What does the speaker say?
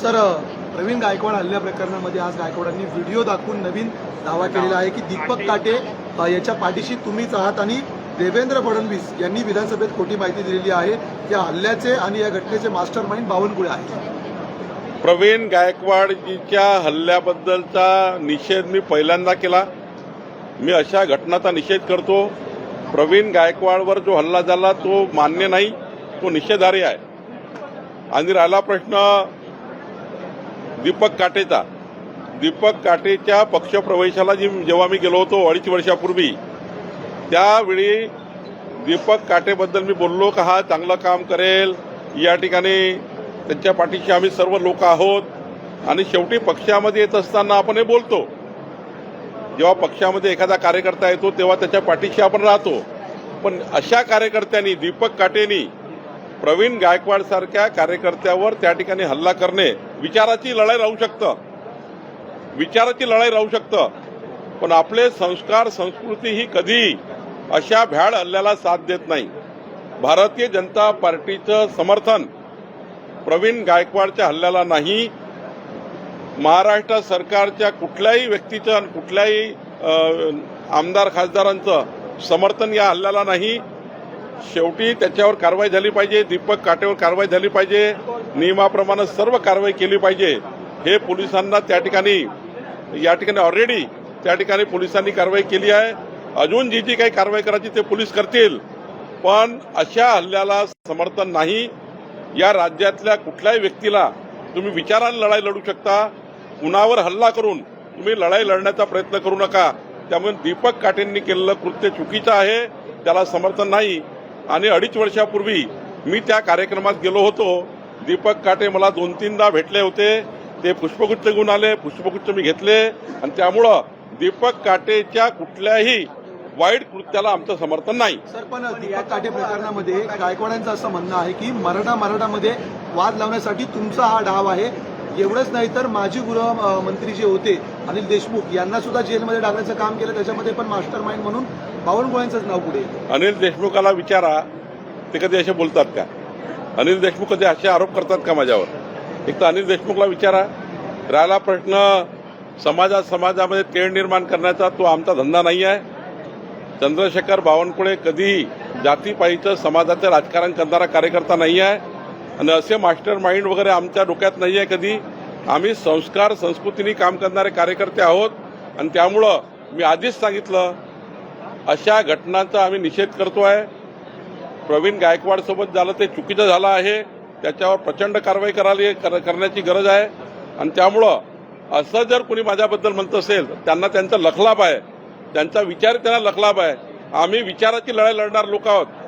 Sir, Pravin Gaikwad हल्ल्या प्रकरणामध्ये आज गायकवाडांनी video दाखवून नवीन दावा केलेला आहे की दीपक काटे याच्या पाठीशी तुम्हीच आहात आणि देवेंद्र फडणवीस यांनी विधानसभेत खोटी माहिती दिलेली आहे. या हल्ल्याचे आणि या घटनेचे मास्टर माइंड बावनकुळे आहेत. प्रवीण गायकवाडजीच्या हल्ल्याबद्दलचा निषेध मी पहिल्यांदा केला. मी अशा घटनांचा निषेध करतो. प्रवीण गायकवाडवर जो हल्ला झाला तो मान्य नाही, तो निषेधार्ह आहे. आणि राहिला प्रश्न दीपक काटेचा. दीपक काटेच्या पक्षप्रवेशाला जेव्हा मी गेलो होतो 2.5 वर्षापूर्वी, त्यावेळी दीपक काटेबद्दल मी बोललो का हा चांगलं काम करेल, या ठिकाणी त्यांच्या पाठीशी आम्ही सर्व लोक आहोत. आणि शेवटी पक्षामध्ये येत असताना आपण हे बोलतो. जेव्हा पक्षामध्ये एखादा कार्यकर्ता येतो तेव्हा त्याच्या पाठीशी आपण राहतो. पण अशा कार्यकर्त्यांनी, दीपक काटेंनी प्रवीण गायकवाड सारख्या कार्यकर्त्यावर त्या ठिकाणी हल्ला करणे विचाराची लढाई राहू शकतं, विचाराची लढाई राहू शकतं. पण आपले संस्कार, संस्कृती ही कधी अशा भ्याड हल्ल्याला साथ देत नाही. भारतीय जनता पार्टीचं समर्थन प्रवीण गायकवाडच्या हल्ल्याला नाही. महाराष्ट्र सरकारच्या कुठल्याही व्यक्तीचं आणि कुठल्याही आमदार खासदारांचं समर्थन या हल्ल्याला नाही. शेवटी त्याच्यावर कारवाई झाली पाहिजे. दीपक काटेवर कारवाई झाली पाहिजे. नियमाप्रमाणे सर्व कारवाई केली पाहिजे. हे पोलिसांना त्या ठिकाणी ऑलरेडी त्या ठिकाणी पोलिसांनी कारवाई केली आहे. अजून जी काही कारवाई करायची ते पोलीस करतील. पण अशा हल्ल्याला समर्थन नाही. या राज्यातल्या कुठल्याही व्यक्तीला तुम्ही विचाराने लढाई लढू शकता. कुणावर हल्ला करून तुम्ही लढाई लढण्याचा प्रयत्न करू नका. त्यामुळे दीपक काटेंनी केलेलं कृत्य चुकीचं आहे, त्याला समर्थन नाही. आणि 2.5 वर्षापूर्वी मी त्या कार्यक्रमात गेलो होतो. दीपक काटे मला 2-3दा भेटले होते. ते पुष्पगुच्छ घेऊन आले, पुष्पगुच्छ मी घेतले. आणि त्यामुळं दीपक काटेच्या कुठल्याही वाईट कृत्याला आमचं समर्थन नाही. सर, पण दीपक काटे प्रकरणामध्ये गायकवाडांचं असं म्हणणं आहे की मराठामध्ये वाद लावण्यासाठी तुमचा हा डाव आहे. एवढंच नाही तर माजी गृहमंत्री जे होते अनिल देशमुख यांना सुद्धा जेलमध्ये टाकण्याचं काम केलं, त्याच्यामध्ये पण मास्टर माइंड म्हणून बावनकुळेंचंच नाव पुढे. अनिल देशमुखाला विचारा, ते कधी असे बोलतात का? अनिल देशमुख कधी असे आरोप करतात का माझ्यावर? एक तर अनिल देशमुखला विचारा. राहिला प्रश्न समाजामध्ये तेढ निर्माण करण्याचा, तो आमचा धंदा नाही आहे. चंद्रशेखर बावनकुळे कधी जातीपायीचं समाजाचं राजकारण करणारा कार्यकर्ता नाही आहे. आणि असे मास्टर माइंड वगैरे आमच्या डोक्यात नाही आहे कधी. आम्ही संस्कार, संस्कृतीने काम करणारे कार्यकर्ते आहोत. आणि त्यामुळं मी आधीच सांगितलं, अशा घटनांचा आम्ही निषेध करतो आहे. प्रवीण गायकवाडसोबत झालं ते चुकीचं झालं आहे. त्याच्यावर प्रचंड कारवाई करण्याची गरज आहे. आणि त्यामुळं असं जर कोणी माझ्याबद्दल म्हणत असेल तर त्यांना त्यांचा लखलाभ आहे, त्यांचा विचार त्यांना लखलाभ आहे. आम्ही विचाराची लढाई लढणार लोक आहोत.